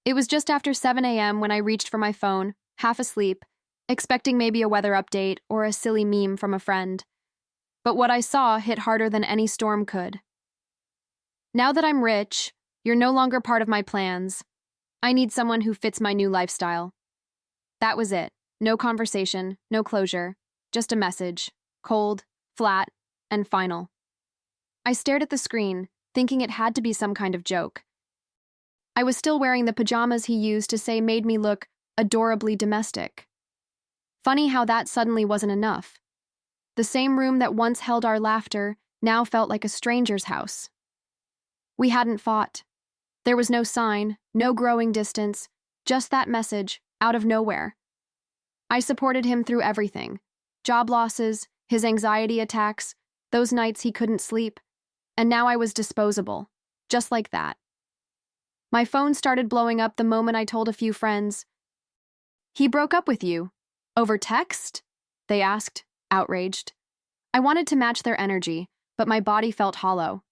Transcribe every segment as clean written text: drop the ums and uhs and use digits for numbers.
It was just after 7 a.m. when I reached for my phone, half asleep, expecting maybe a weather update or a silly meme from a friend. But what I saw hit harder than any storm could. Now that I'm rich, you're no longer part of my plans. I need someone who fits my new lifestyle. That was it. No conversation, no closure, just a message. Cold, flat, and final. I stared at the screen, thinking it had to be some kind of joke. I was still wearing the pajamas he used to say made me look adorably domestic. Funny how that suddenly wasn't enough. The same room that once held our laughter now felt like a stranger's house. We hadn't fought. There was no sign, no growing distance, just that message, out of nowhere. I supported him through everything. Job losses, his anxiety attacks, those nights he couldn't sleep, and now I was disposable, just like that. My phone started blowing up the moment I told a few friends. "He broke up with you. Over text?" they asked, outraged. I wanted to match their energy, but my body felt hollow.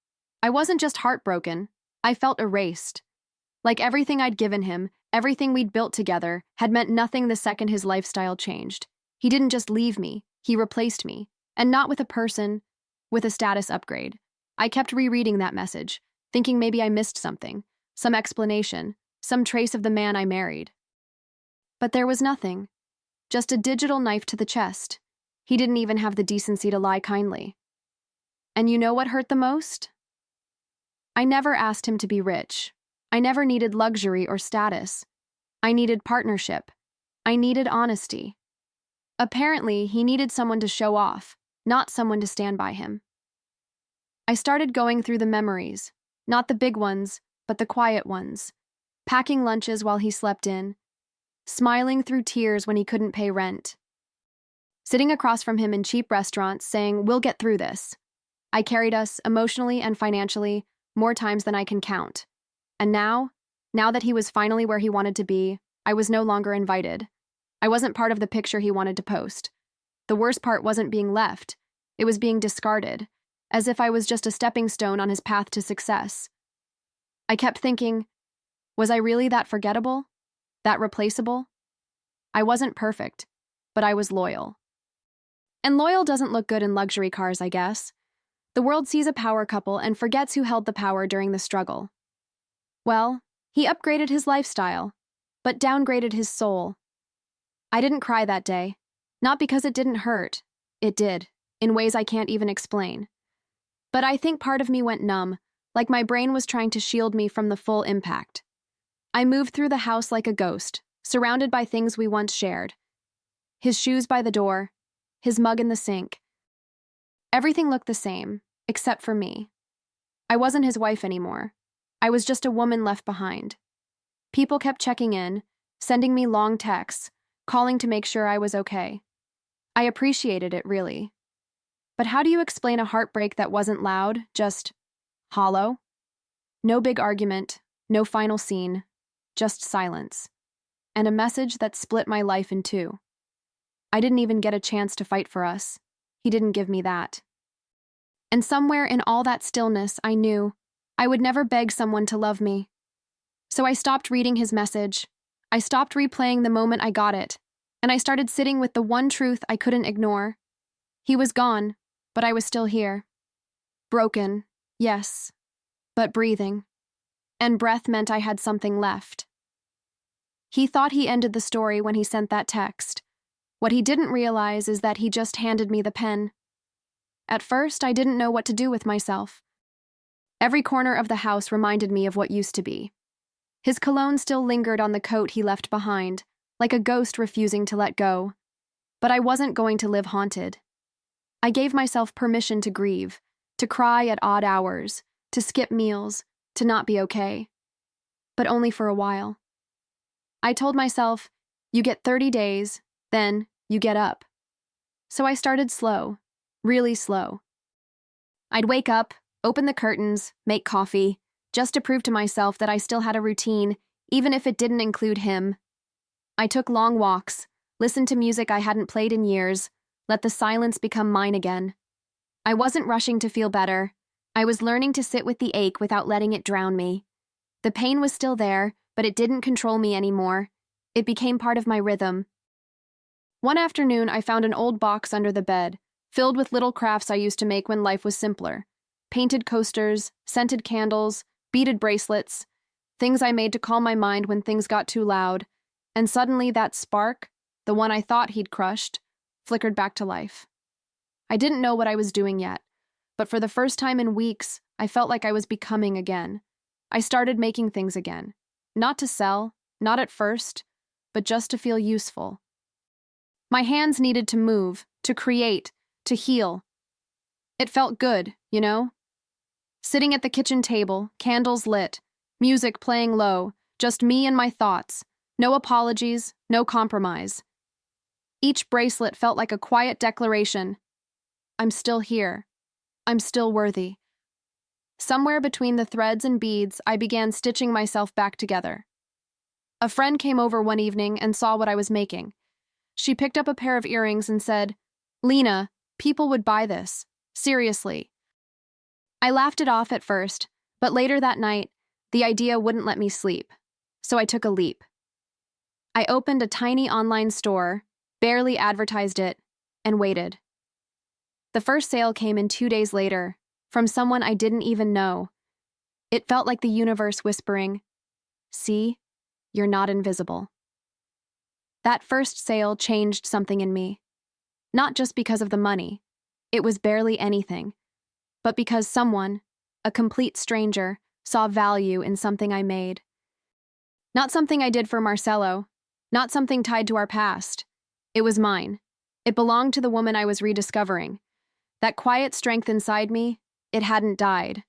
I wasn't just heartbroken, I felt erased. Like everything I'd given him, everything we'd built together, had meant nothing the second his lifestyle changed. He didn't just leave me, he replaced me. And not with a person, with a status upgrade. I kept rereading that message, thinking maybe I missed something, some explanation, some trace of the man I married. But there was nothing. Just a digital knife to the chest. He didn't even have the decency to lie kindly. And you know what hurt the most? I never asked him to be rich. I never needed luxury or status. I needed partnership. I needed honesty. Apparently, he needed someone to show off, not someone to stand by him. I started going through the memories, not the big ones, but the quiet ones. Packing lunches while he slept in. Smiling through tears when he couldn't pay rent. Sitting across from him in cheap restaurants saying, "We'll get through this." I carried us, emotionally and financially, more times than I can count. And now that he was finally where he wanted to be, I was no longer invited. I wasn't part of the picture he wanted to post. The worst part wasn't being left. It was being discarded, as if I was just a stepping stone on his path to success. I kept thinking, was I really that forgettable? That replaceable? I wasn't perfect, but I was loyal. And loyal doesn't look good in luxury cars, I guess. The world sees a power couple and forgets who held the power during the struggle. Well, he upgraded his lifestyle, but downgraded his soul. I didn't cry that day, not because it didn't hurt. It did, in ways I can't even explain. But I think part of me went numb, like my brain was trying to shield me from the full impact. I moved through the house like a ghost, surrounded by things we once shared. His shoes by the door, his mug in the sink. Everything looked the same, except for me. I wasn't his wife anymore. I was just a woman left behind. People kept checking in, sending me long texts, calling to make sure I was okay. I appreciated it, really. But how do you explain a heartbreak that wasn't loud, just hollow? No big argument, no final scene, just silence. And a message that split my life in two. I didn't even get a chance to fight for us. He didn't give me that. And somewhere in all that stillness, I knew I would never beg someone to love me. So I stopped reading his message. I stopped replaying the moment I got it, and I started sitting with the one truth I couldn't ignore. He was gone, but I was still here. Broken, yes, but breathing. And breath meant I had something left. He thought he ended the story when he sent that text. What he didn't realize is that he just handed me the pen. At first, I didn't know what to do with myself. Every corner of the house reminded me of what used to be. His cologne still lingered on the coat he left behind, like a ghost refusing to let go. But I wasn't going to live haunted. I gave myself permission to grieve, to cry at odd hours, to skip meals, to not be okay. But only for a while. I told myself, you get 30 days, then you get up. So I started slow, really slow. I'd wake up, open the curtains, make coffee, just to prove to myself that I still had a routine, even if it didn't include him. I took long walks, listened to music I hadn't played in years, let the silence become mine again. I wasn't rushing to feel better. I was learning to sit with the ache without letting it drown me. The pain was still there, but it didn't control me anymore. It became part of my rhythm. One afternoon, I found an old box under the bed, filled with little crafts I used to make when life was simpler. Painted coasters, scented candles, beaded bracelets, things I made to calm my mind when things got too loud. And suddenly that spark, the one I thought he'd crushed, flickered back to life. I didn't know what I was doing yet, but for the first time in weeks, I felt like I was becoming again. I started making things again. Not to sell, not at first, but just to feel useful. My hands needed to move, to create, to heal. It felt good, you know? Sitting at the kitchen table, candles lit, music playing low, just me and my thoughts. No apologies, no compromise. Each bracelet felt like a quiet declaration. I'm still here. I'm still worthy. Somewhere between the threads and beads, I began stitching myself back together. A friend came over one evening and saw what I was making. She picked up a pair of earrings and said, "Lena, people would buy this. Seriously." I laughed it off at first, but later that night, the idea wouldn't let me sleep. So I took a leap. I opened a tiny online store, barely advertised it, and waited. The first sale came in 2 days later, from someone I didn't even know. It felt like the universe whispering, "See, you're not invisible." That first sale changed something in me. Not just because of the money. It was barely anything. But because someone, a complete stranger, saw value in something I made. Not something I did for Marcelo. Not something tied to our past. It was mine. It belonged to the woman I was rediscovering. That quiet strength inside me, it hadn't died.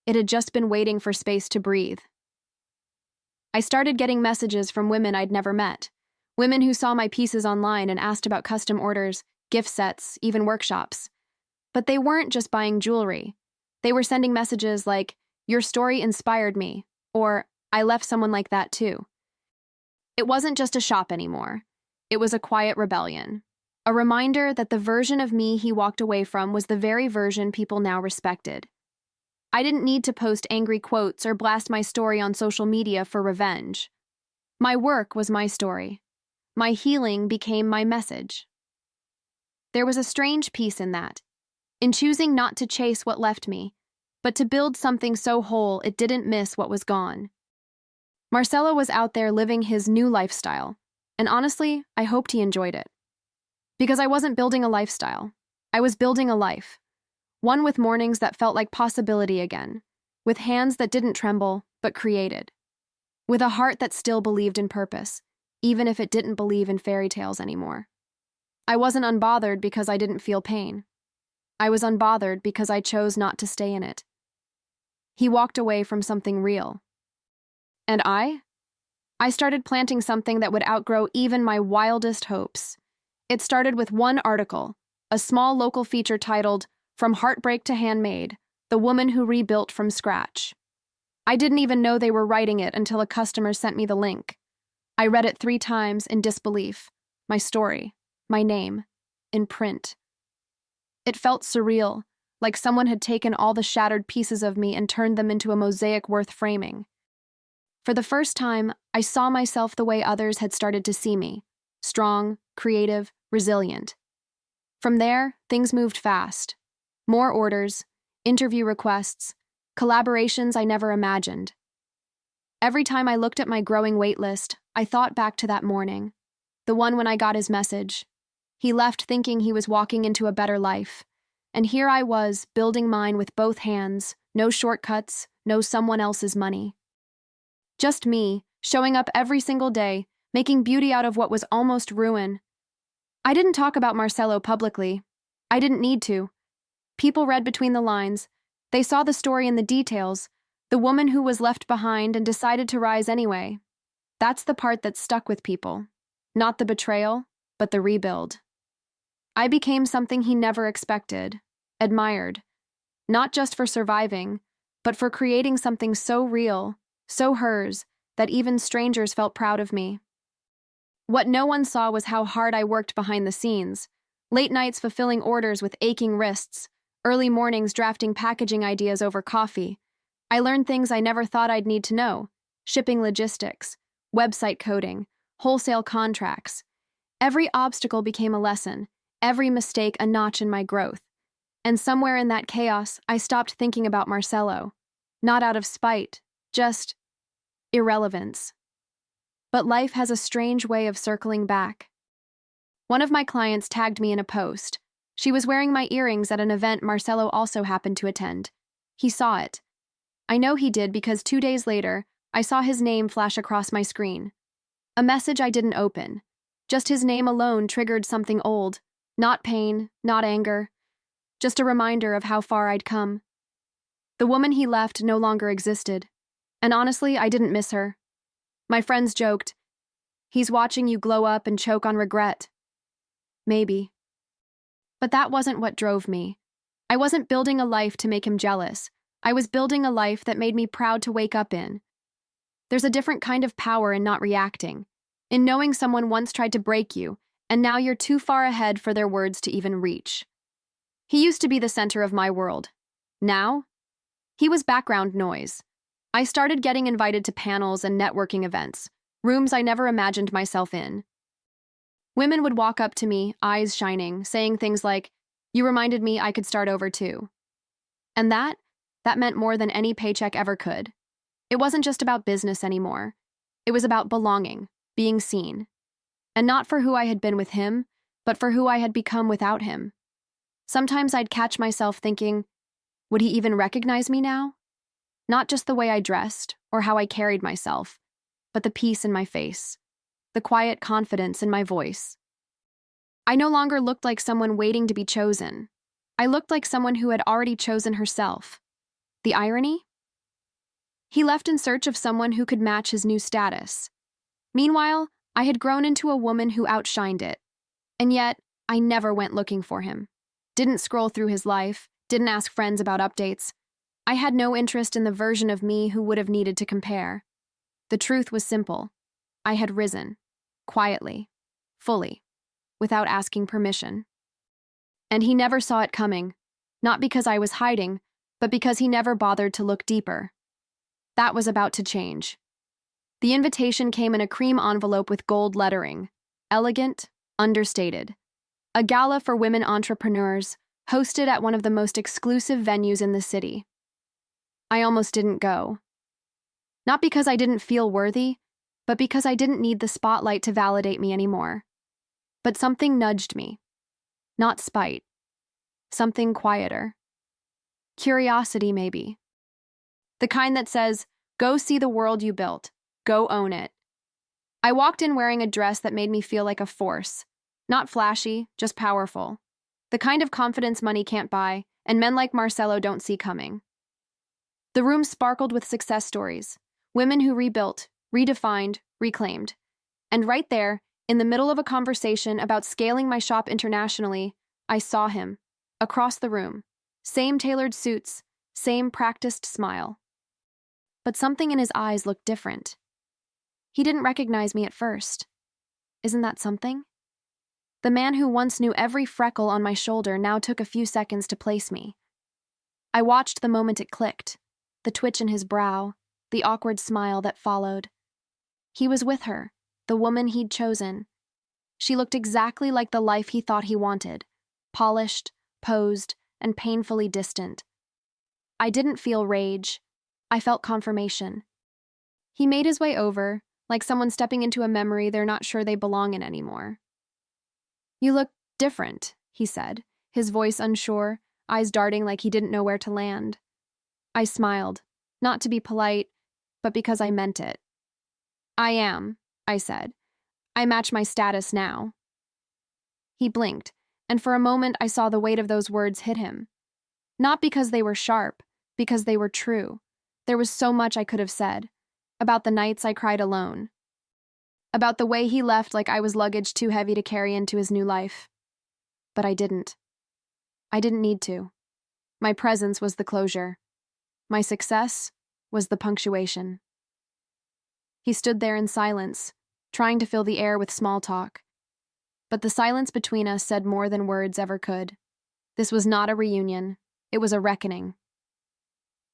It had just been waiting for space to breathe. I started getting messages from women I'd never met. Women who saw my pieces online and asked about custom orders, gift sets, even workshops. But they weren't just buying jewelry. They were sending messages like, "Your story inspired me," or "I left someone like that too." It wasn't just a shop anymore. It was a quiet rebellion. A reminder that the version of me he walked away from was the very version people now respected. I didn't need to post angry quotes or blast my story on social media for revenge. My work was my story. My healing became my message. There was a strange peace in that, in choosing not to chase what left me, but to build something so whole it didn't miss what was gone. Marcelo was out there living his new lifestyle, and honestly, I hoped he enjoyed it. Because I wasn't building a lifestyle. I was building a life. One with mornings that felt like possibility again, with hands that didn't tremble, but created. With a heart that still believed in purpose, even if it didn't believe in fairy tales anymore. I wasn't unbothered because I didn't feel pain. I was unbothered because I chose not to stay in it. He walked away from something real. And I started planting something that would outgrow even my wildest hopes. It started with one article, a small local feature titled, "From Heartbreak to Handmade, The Woman Who Rebuilt from Scratch." I didn't even know they were writing it until a customer sent me the link. I read it 3 times in disbelief. My story, my name, in print. It felt surreal, like someone had taken all the shattered pieces of me and turned them into a mosaic worth framing. For the first time, I saw myself the way others had started to see me. Strong, creative, resilient. From there, things moved fast. More orders, interview requests, collaborations I never imagined. Every time I looked at my growing wait list, I thought back to that morning, the one when I got his message. He left thinking he was walking into a better life, and here I was, building mine with both hands, no shortcuts, no someone else's money. Just me, showing up every single day, making beauty out of what was almost ruin. I didn't talk about Marcelo publicly. I didn't need to. People read between the lines. They saw the story in the details, the woman who was left behind and decided to rise anyway. That's the part that stuck with people. Not the betrayal, but the rebuild. I became something he never expected, admired. Not just for surviving, but for creating something so real, so hers, that even strangers felt proud of me. What no one saw was how hard I worked behind the scenes. Late nights fulfilling orders with aching wrists, early mornings drafting packaging ideas over coffee. I learned things I never thought I'd need to know. shipping logistics, website coding, wholesale contracts. Every obstacle became a lesson, every mistake a notch in my growth. And somewhere in that chaos, I stopped thinking about Marcelo. Not out of spite, just irrelevance. But life has a strange way of circling back. One of my clients tagged me in a post. She was wearing my earrings at an event Marcelo also happened to attend. He saw it. I know he did because 2 days later, I saw his name flash across my screen. A message I didn't open. Just his name alone triggered something old. Not pain, not anger. Just a reminder of how far I'd come. The woman he left no longer existed. And honestly, I didn't miss her. My friends joked, "He's watching you glow up and choke on regret." Maybe. But that wasn't what drove me. I wasn't building a life to make him jealous. I was building a life that made me proud to wake up in. There's a different kind of power in not reacting, in knowing someone once tried to break you, and now you're too far ahead for their words to even reach. He used to be the center of my world. Now, he was background noise. I started getting invited to panels and networking events, rooms I never imagined myself in. Women would walk up to me, eyes shining, saying things like, "You reminded me I could start over too." And that meant more than any paycheck ever could. It wasn't just about business anymore. It was about belonging, being seen. And not for who I had been with him, but for who I had become without him. Sometimes I'd catch myself thinking, would he even recognize me now? Not just the way I dressed or how I carried myself, but the peace in my face, the quiet confidence in my voice. I no longer looked like someone waiting to be chosen. I looked like someone who had already chosen herself. The irony? He left in search of someone who could match his new status. Meanwhile, I had grown into a woman who outshined it. And yet, I never went looking for him. Didn't scroll through his life, didn't ask friends about updates. I had no interest in the version of me who would have needed to compare. The truth was simple. I had risen. Quietly. Fully. Without asking permission. And he never saw it coming. Not because I was hiding, but because he never bothered to look deeper. That was about to change. The invitation came in a cream envelope with gold lettering. Elegant, understated. A gala for women entrepreneurs, hosted at one of the most exclusive venues in the city. I almost didn't go. Not because I didn't feel worthy, but because I didn't need the spotlight to validate me anymore. But something nudged me. Not spite. Something quieter. Curiosity, maybe. The kind that says, go see the world you built. Go own it. I walked in wearing a dress that made me feel like a force. Not flashy, just powerful. The kind of confidence money can't buy, and men like Marcelo don't see coming. The room sparkled with success stories. Women who rebuilt, redefined, reclaimed. And right there, in the middle of a conversation about scaling my shop internationally, I saw him. Across the room. Same tailored suits, same practiced smile. But something in his eyes looked different. He didn't recognize me at first. Isn't that something? The man who once knew every freckle on my shoulder now took a few seconds to place me. I watched the moment it clicked, the twitch in his brow, the awkward smile that followed. He was with her, the woman he'd chosen. She looked exactly like the life he thought he wanted, polished, posed, and painfully distant. I didn't feel rage. I felt confirmation. He made his way over, like someone stepping into a memory they're not sure they belong in anymore. "You look different," he said, his voice unsure, eyes darting like he didn't know where to land. I smiled, not to be polite, but because I meant it. "I am," I said. "I match my status now." He blinked, and for a moment I saw the weight of those words hit him. Not because they were sharp, because they were true. There was so much I could have said. About the nights I cried alone. About the way he left like I was luggage too heavy to carry into his new life. But I didn't. I didn't need to. My presence was the closure. My success was the punctuation. He stood there in silence, trying to fill the air with small talk. But the silence between us said more than words ever could. This was not a reunion. It was a reckoning.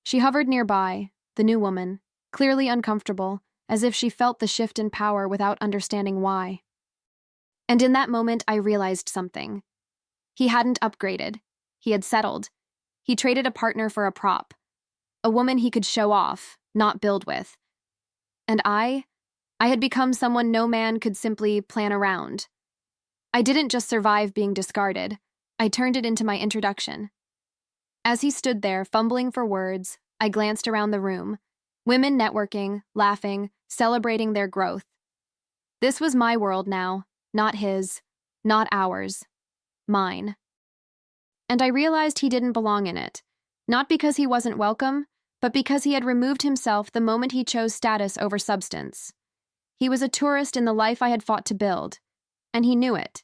She hovered nearby, the new woman, clearly uncomfortable, as if she felt the shift in power without understanding why. And in that moment, I realized something. He hadn't upgraded. He had settled. He traded a partner for a prop, a woman he could show off, not build with. And I had become someone no man could simply plan around. I didn't just survive being discarded, I turned it into my introduction. As he stood there, fumbling for words, I glanced around the room. Women networking, laughing, celebrating their growth. This was my world now, not his, not ours, mine. And I realized he didn't belong in it, not because he wasn't welcome, but because he had removed himself the moment he chose status over substance. He was a tourist in the life I had fought to build, and he knew it.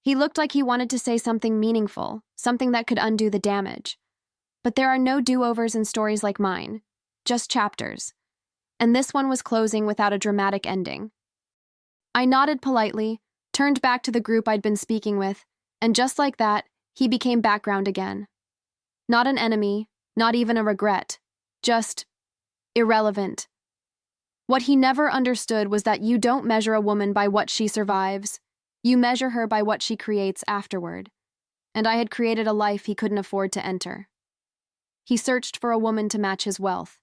He looked like he wanted to say something meaningful, something that could undo the damage. But there are no do-overs in stories like mine, just chapters. And this one was closing without a dramatic ending. I nodded politely, turned back to the group I'd been speaking with, and just like that, he became background again. Not an enemy, not even a regret, just irrelevant. What he never understood was that you don't measure a woman by what she survives. You measure her by what she creates afterward. And I had created a life he couldn't afford to enter. He searched for a woman to match his wealth.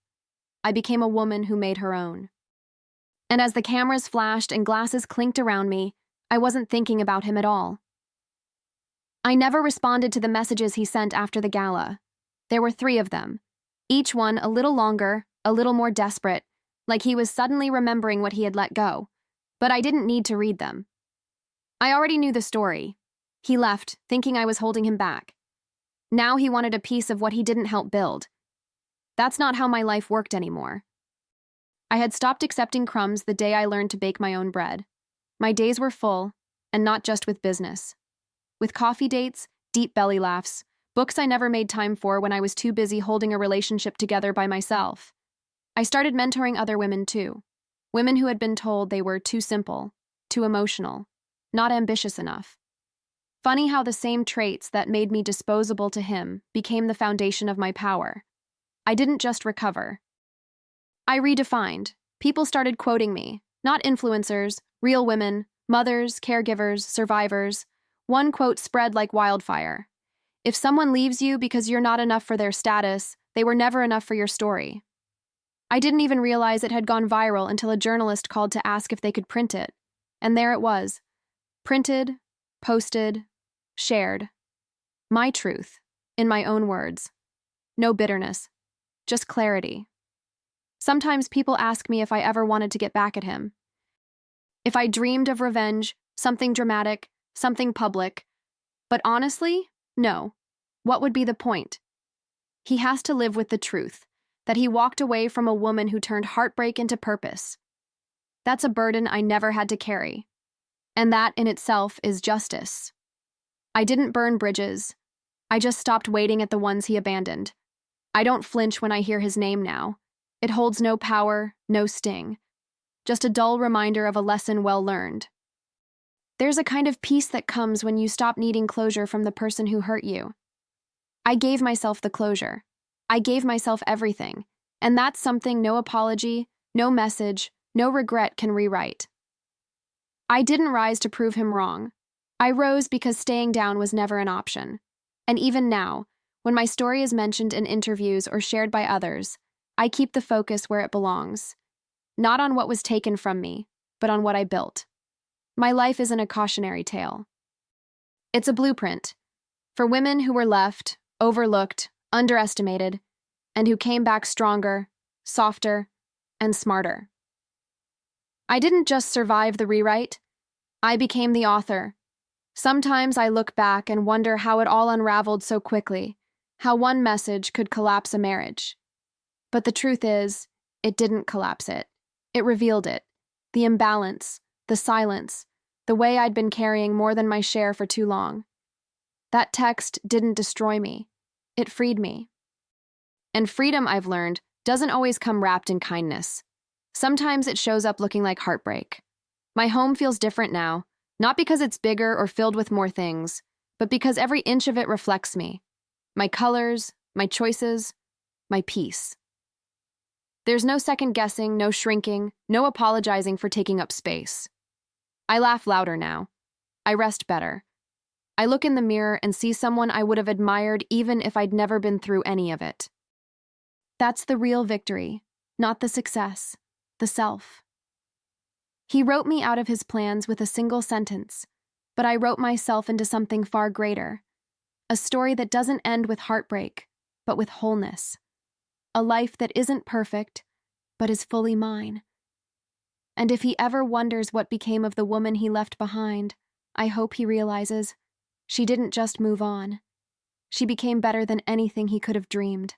I became a woman who made her own. And as the cameras flashed and glasses clinked around me, I wasn't thinking about him at all. I never responded to the messages he sent after the gala. There were 3 of them, each one a little longer, a little more desperate, like he was suddenly remembering what he had let go. But I didn't need to read them. I already knew the story. He left, thinking I was holding him back. Now he wanted a piece of what he didn't help build. That's not how my life worked anymore. I had stopped accepting crumbs the day I learned to bake my own bread. My days were full, and not just with business. With coffee dates, deep belly laughs, books I never made time for when I was too busy holding a relationship together by myself. I started mentoring other women too. Women who had been told they were too simple, too emotional, not ambitious enough. Funny how the same traits that made me disposable to him became the foundation of my power. I didn't just recover. I redefined. People started quoting me, not influencers, real women, mothers, caregivers, survivors. One quote spread like wildfire. If someone leaves you because you're not enough for their status, they were never enough for your story. I didn't even realize it had gone viral until a journalist called to ask if they could print it. And there it was. Printed, posted, shared. My truth, in my own words. No bitterness, just clarity. Sometimes people ask me if I ever wanted to get back at him. If I dreamed of revenge, something dramatic, something public. But honestly, no. What would be the point? He has to live with the truth, that he walked away from a woman who turned heartbreak into purpose. That's a burden I never had to carry. And that in itself is justice. I didn't burn bridges. I just stopped waiting at the ones he abandoned. I don't flinch when I hear his name now. It holds no power, no sting. Just a dull reminder of a lesson well learned. There's a kind of peace that comes when you stop needing closure from the person who hurt you. I gave myself the closure. I gave myself everything. And that's something no apology, no message, no regret can rewrite. I didn't rise to prove him wrong. I rose because staying down was never an option. And even now, when my story is mentioned in interviews or shared by others, I keep the focus where it belongs. Not on what was taken from me, but on what I built. My life isn't a cautionary tale. It's a blueprint for women who were left, overlooked, underestimated, and who came back stronger, softer, and smarter. I didn't just survive the rewrite, I became the author. Sometimes I look back and wonder how it all unraveled so quickly, how one message could collapse a marriage. But the truth is, it didn't collapse it. It revealed it. The imbalance, the silence, the way I'd been carrying more than my share for too long. That text didn't destroy me. It freed me. And freedom, I've learned, doesn't always come wrapped in kindness. Sometimes it shows up looking like heartbreak. My home feels different now, not because it's bigger or filled with more things, but because every inch of it reflects me. My colors, my choices, my peace. There's no second guessing, no shrinking, no apologizing for taking up space. I laugh louder now. I rest better. I look in the mirror and see someone I would have admired even if I'd never been through any of it. That's the real victory, not the success, the self. He wrote me out of his plans with a single sentence, but I wrote myself into something far greater. A story that doesn't end with heartbreak, but with wholeness. A life that isn't perfect, but is fully mine. And if he ever wonders what became of the woman he left behind, I hope he realizes she didn't just move on. She became better than anything he could have dreamed.